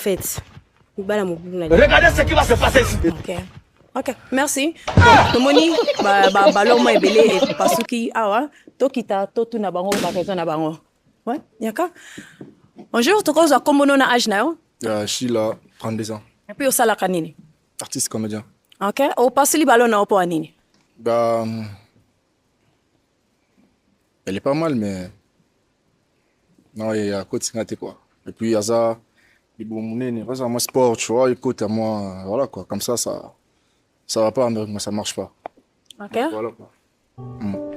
fait. Regardez ce qui va se passer ici. Ok, merci. Tomoni, baloma ebele et pasuki awa, tokita totu na bango ba raison na bango. Ouais, yaka. Bonjour, toko za kombono na âge na yo? Je suis là, 32 ans. Et puis au sala kanini? Artiste comédien. Ok, au pasuli balona opo anini? Bah, elle est pas mal, mais non, il y a côté quoi. Et puis il y a ça, il y a moi sport, tu vois, écoute à moi, voilà quoi. Comme ça va pas, mais ça marche pas. Ok. Voilà quoi.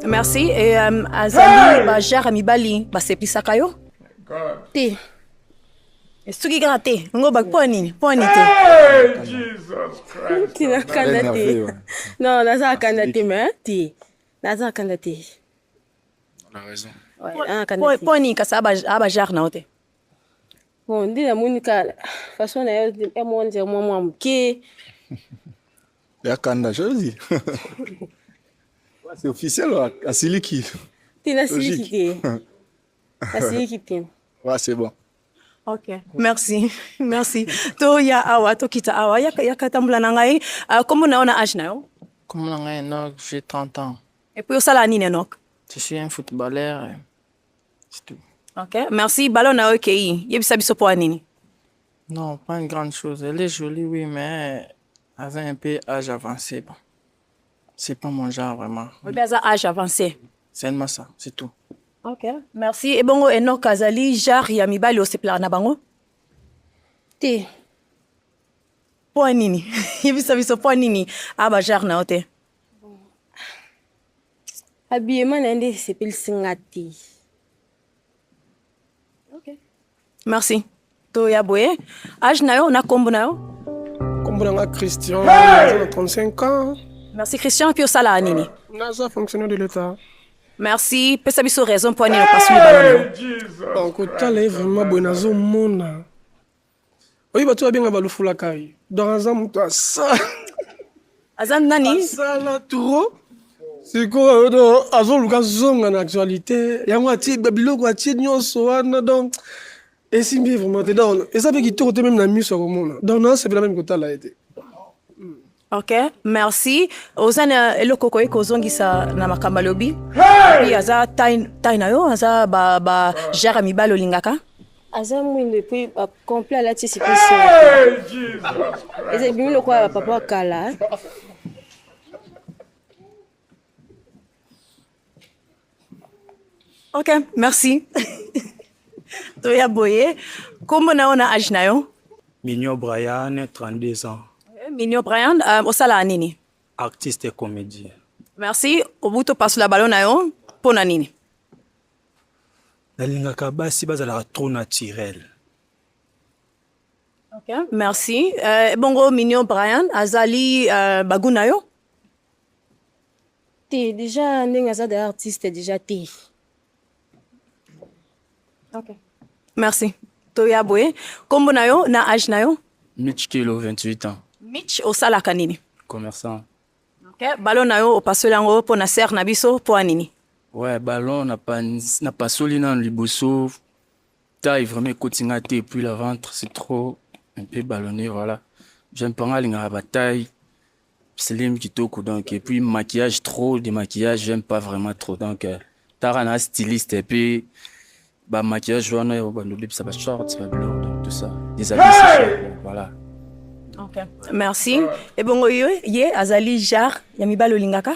Merci. Et Azali, ba jar amibali, ba sepisa kayo? Te. Estuki grate, ngo ba poni te. Hey, Jesus Christ. Tina kandate. Non, naza kandate mais te. Naza kandate. On a raison. Ouais, poni kasa aba jar na ote. Bon, ndi la monika façon na yo e monje moi mke. Il y a Kanda, je le dis. C'est officiel, à Siliki. Tina Siliki te. À Siliki te. Ouais, c'est bon. Ok, merci. Merci. To ya awa, to kita awa, ya katambula na ngai. Comment on a âge na yo? Comme j'ai 30 ans. Et puis au sala nini nok? Je suis un footballeur. C'est tout. Ok, merci. Ballon na yo kei. Yebisa biso po anini? Non, pas une grande chose. Elle est jolie, oui, mais elle a un peu âge avancé. Bon. C'est pas mon genre, vraiment. Oui, mais elle a âge avancé. C'est seulement ça, c'est tout. Ok, merci. Et bongo Enoch Azali, jar ya mibali osepla na bango? Te. Po anini? Yebisa biso po anini? Aba jar na ote. Habillement na nde sepel singati. Ok. Merci. To ya boye. Âge na yo na kombo na yo? Kombo na Christian, j'ai 35 ans. Merci Christian, puis au sala anini? Naza fonctionnaire de l'État. Merci. Pesa biso raison pour anini passe le ballon. Donc otala est vraiment bonazo mona. Oui, bah tu vas bien balufula kai. Dans un muto asa. Azam nani? Ça là trop. C'est quoi do azo luka zonga na actualité. Yango ati babiloko ati nyonso wana donc et si bien vraiment te donne. Et ça fait qu'il te même na miso au monde. Donc non, c'est la même que là été. Ok, merci. Ozana eloko ko ekozongisa na makamba lobi. Puis aza tai na yo, aza ba jara mibalo lingaka. Aza mwinde puis complet la tisi pesi. Hey, Jesus Christ. Eze bimilo kwa papa kala. Ok, merci. Toya boye. Kombo na ona âge na yo? Mignon Brian, 32 ans. Mignon Brian, au sala anini? Artiste et comédien. Merci. Obuto passe la ballon na yo, pona nini? Nalingaka basi bazala trop naturel. Ok, merci. Bongo Mignon Brian, azali baguna yo? Te, déjà, ndenge aza artiste, déjà te. Ok. Merci. Toya boye. Kombo na yo, na âge na yo? Mitch Kilo, 28 ans. Mitch, au sala kanini? Commerçant. Ok, ballon na yo, au passe lango, po na ser na biso, po anini? Ouais, ballon, n'a pas soli dans le liboso. Taille vraiment cotingate et puis le ventre, c'est trop un peu ballonné, voilà. J'aime pas mal la bataille. Slim kitoko donc et puis maquillage trop de maquillage, j'aime pas vraiment trop donc tarana styliste et puis bah maquillage on a bah nous ça va short, ça va blur donc tout ça. Des habits voilà. Ok. Merci. Et bon ye azali jar ya mibalo lingaka?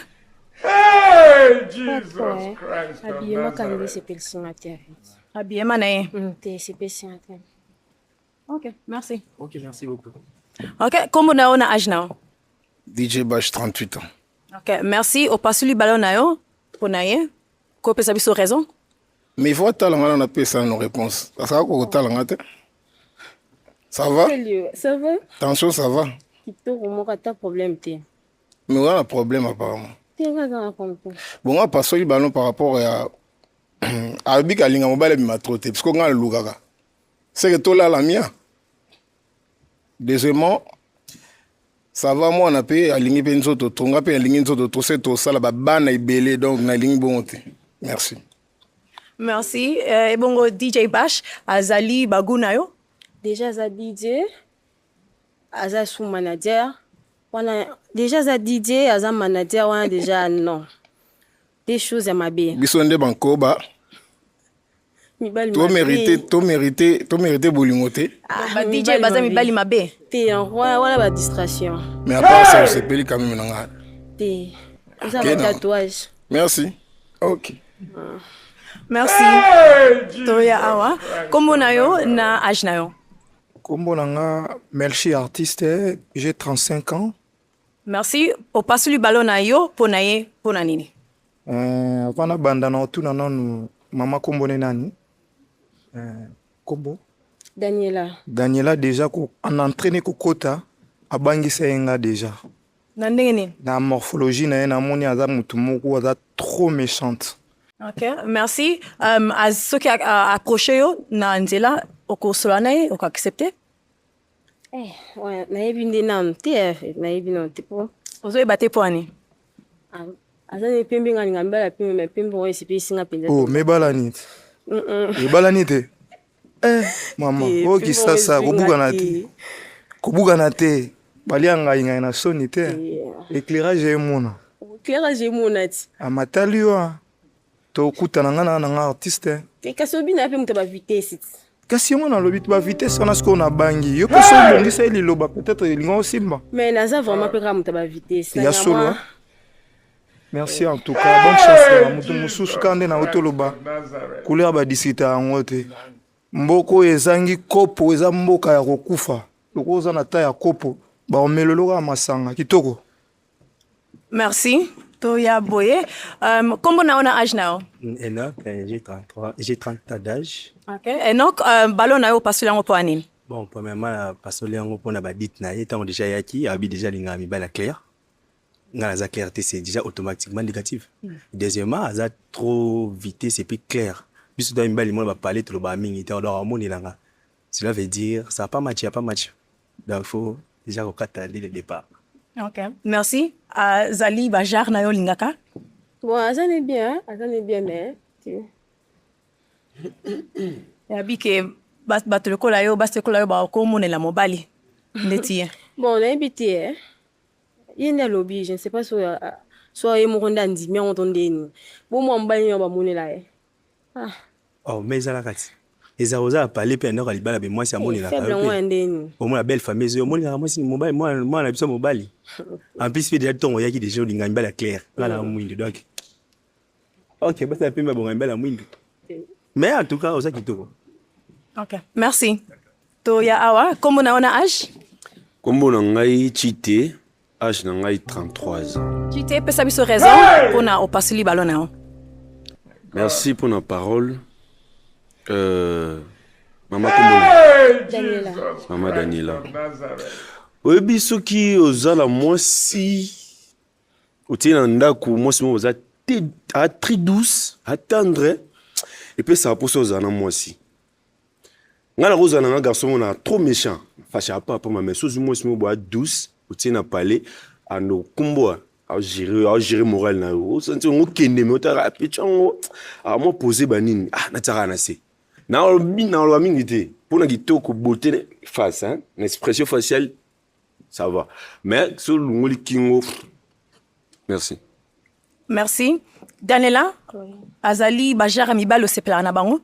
Hey, Jesus Christ. Habillement quand c'est personnalité. Habillement na c'est personnalité. Ok, merci. Ok, merci beaucoup. Ok, comment na ona âge na? DJ Bash, 38 ans. Ok, merci. Au passe le ballon na yo pour naie. Ko pesa biso raison? Mais faut talanga na pesa nos réponses. Ça va ko talanga te? Ça va? Ça va? Attention, ça va. Kitoko mo kata problème te. Mais on a un problème apparemment. Bon, on va passer le ballon par rapport à Bika Linga Mobile et Matrote. Parce qu'on a le Lugaga. C'est que toi là, la mienne. Deuxièmement, ça va, moi, on a payé à Lingi Penzoto. On a payé à Lingi Penzoto. C'est tout ça, la banane est belée, donc on a Lingi Bonte. Merci. Merci. Et bon, DJ Bash, Azali Bagunayo. déjà aza DJ aza sous manager wana déjà aza DJ aza manager wana déjà non des choses à mabe biso nde bankoba mibali to mérité bolingo te. Ba DJ baza mibali mabe. te wana ba distraction Mais à part ça, c'est peli quand même nanga. te aza Ok, ba non. tatouage. Merci. Ok. Merci. Toya awa. Kombo na yo na âge na yo. Kombo nanga Melchi artiste, j'ai 35 ans. Merci. Opasuli balo na yo pona ye pona nini? Avant na banda na otuna nanu mama kombo ne nani? Kombo Daniela déjà ko en entraîné ko kota abangisa yenga déjà. Na ndenge nini? Na morphologie na ye na moni aza mutu moko aza trop méchante. Ok, merci. Soki approché yo na nzela okosola na ye accepter? Ouais, nayebi nde nanu te nayebi nanu te po Ozoyeba te po ani? aza ne pembe nga ninga mbala pembe me pembe oyo esepelisi nga mpenza Oh, mebala nini? Ebala nini te? Mama, oki sasa kobugana te. Balianga inga na soni te. Éclairage emona. éclairage emona ti. Amatali wa. Tokutana nga na artiste. Kasi obina pe mutu ba vitesse ti. Kasi mwana lobi ba vitesse wana siko na bangi. Yo peso bongisa liloba peut-être linga osimba. Mais naza vraiment pe ka mutu ba vitesse. Ya solo. Merci en tout cas. Bonne chance. Mutu mususu kande na otoloba. Couleur ba disita yango te. Mboko ezangi kopo eza mboka ya kokufa. Loko za na ta ya kopo. Ba omelolo masanga kitoko. Merci. Toya boye. Kombo na ona âge na yo? Enoch, j'ai 30 ans d'âge. Ok. Enoch, balo na yo pasuli yango po anini? Bon, premièrement, pasoli yango pona ba dit na ye tango déjà yaki, abi déjà linga mi bala clair. Nga za clarté c'est déjà automatiquement négatif. Deuxièmement, aza trop vitesse et puis clair. Biso da mbali mo ba parler to ba mingi te on doit harmonie langa. Cela veut dire ça pas match, y a pas match. Donc faut déjà rekata dès le départ. Ok. Merci. Zali bajar na yo lingaka? Bon, aza ne bien mais Yabi ke bato lokola yo ba komonela mobali. Ndeti ye. bon nayebi te yende alobi je ne sais pas soit ye moko nde andimi yango to ndeni bo mwa mobali nyo bamonela ye Oh, mais ezala kati. Ezaoza parler pe ndoko libala be mwasi amonela ka. faible ngo ndeni Au moins la belle famille yo monela mwasi mobali moi na biso mobali. En plus fait déjà tongo yaki déjà linga mbala clair. Là na mwindi donc. OK, basta pe mbala mbala mwindi. Mais en tout cas, oza kitoko. Ok. Merci. Toya awa. Kombo na ona âge? Kombo na ngai Chite, âge na ngai 33 ans. Tu t'es pesa biso raison pour na opasuli balo na yo. Merci pour la parole. Maman Kombo. Maman Daniela. Oyebi soki ozala mwasi otie na ndako mwasi mo oza très douce, tendre et puis ça va poser aux mwasi. Ngala kozana nga garçon na trop méchant. Fâché pas pour ma mais sozu mwasi mo boa douce otie na parler ando kumboa. A gérer moral na yo. Senti ngo kende me otara pichongo. A mo poser banini. Na tsara na se. Na lo mingi te. Pona kitoko beauté face hein, l'expression faciale ça va. Mais sur l'ongoli kingo. Merci. Merci. Daniela, azali bajara mibalo sepela na bango.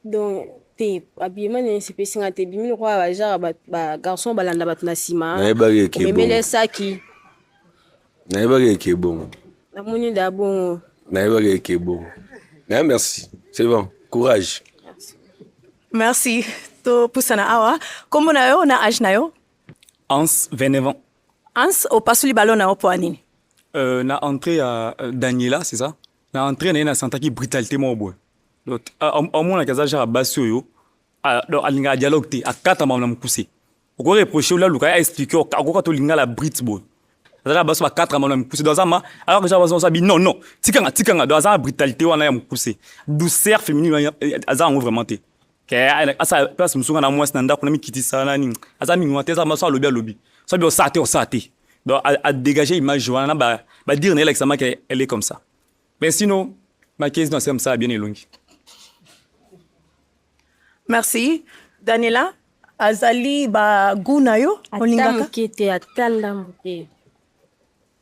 donc te habillement ne sepelisi nga te bimi lokwa bajara ba garçon balanda bato na nsima Nayebaki eke bon. omemele saki Nayebaki eke bon. namoni da bongo Nayebaki eke bon. Merci. C'est bon. Courage. Merci. To pusana awa. Kombo na yo na âge na yo? Hans, 29 ans. Hans, opasuli balo na yo po anini? Na entrée à Daniela, c'est ça? Na entrée na santaki brutalité mo boy. Donc au moins la casa jara basio yo. Donc alinga dialogue te akata ma na mukuse. Oko reprocher la luka expliquer akoko to linga la brit boy. Azala baso ba 4 ma na mukuse dans ama alors que jara baso sabi non non. Tikanga dans azala brutalité wana ya mukuse. Douceur féminine azala vraiment te. Asa place musunga na mwasi na ndako na mikiti sana nini. Azala mingwate za maso lobby. Sabi o sate. Donc, à dégager l'image, bah dire qu'elle est comme ça. Mais sinon, ma caisse, c'est comme ça, bien longue. Merci. Daniela, azali ba guna yo ata olingaka. moke te ata ndambo te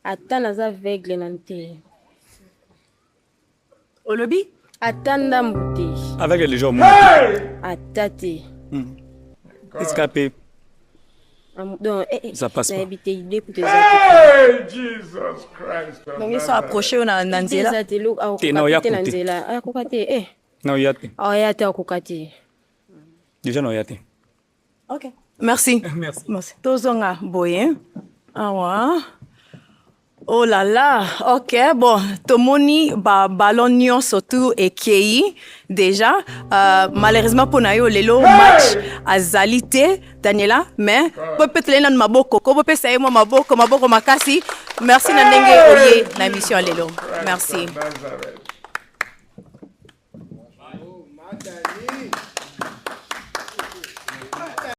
ata naza aveugle na te Olobi? ata ndambo te Avec les gens, ata te escapé. donc Ça passe pas. nayebi te idée kuta Hey, Jesus Christ. of Donc ils sont Nazareth. approchés na nzela. eza te Te, na oya akoka te na kote. nzela akoka te Non, il y a te. aya te akoka te Déjà, non, il y a te. OK. Merci. Merci. Merci. Tozonga boye. Awa. Oh là là, ok, bon, tomoni ba ballon nyonso tu ekei déjà. Malheureusement pour nayo lelo match azali te Daniela, mais peut-être na maboko, ko peut saye mo maboko makasi. Merci na ndenge oye na émission lelo. Merci. Nazareth.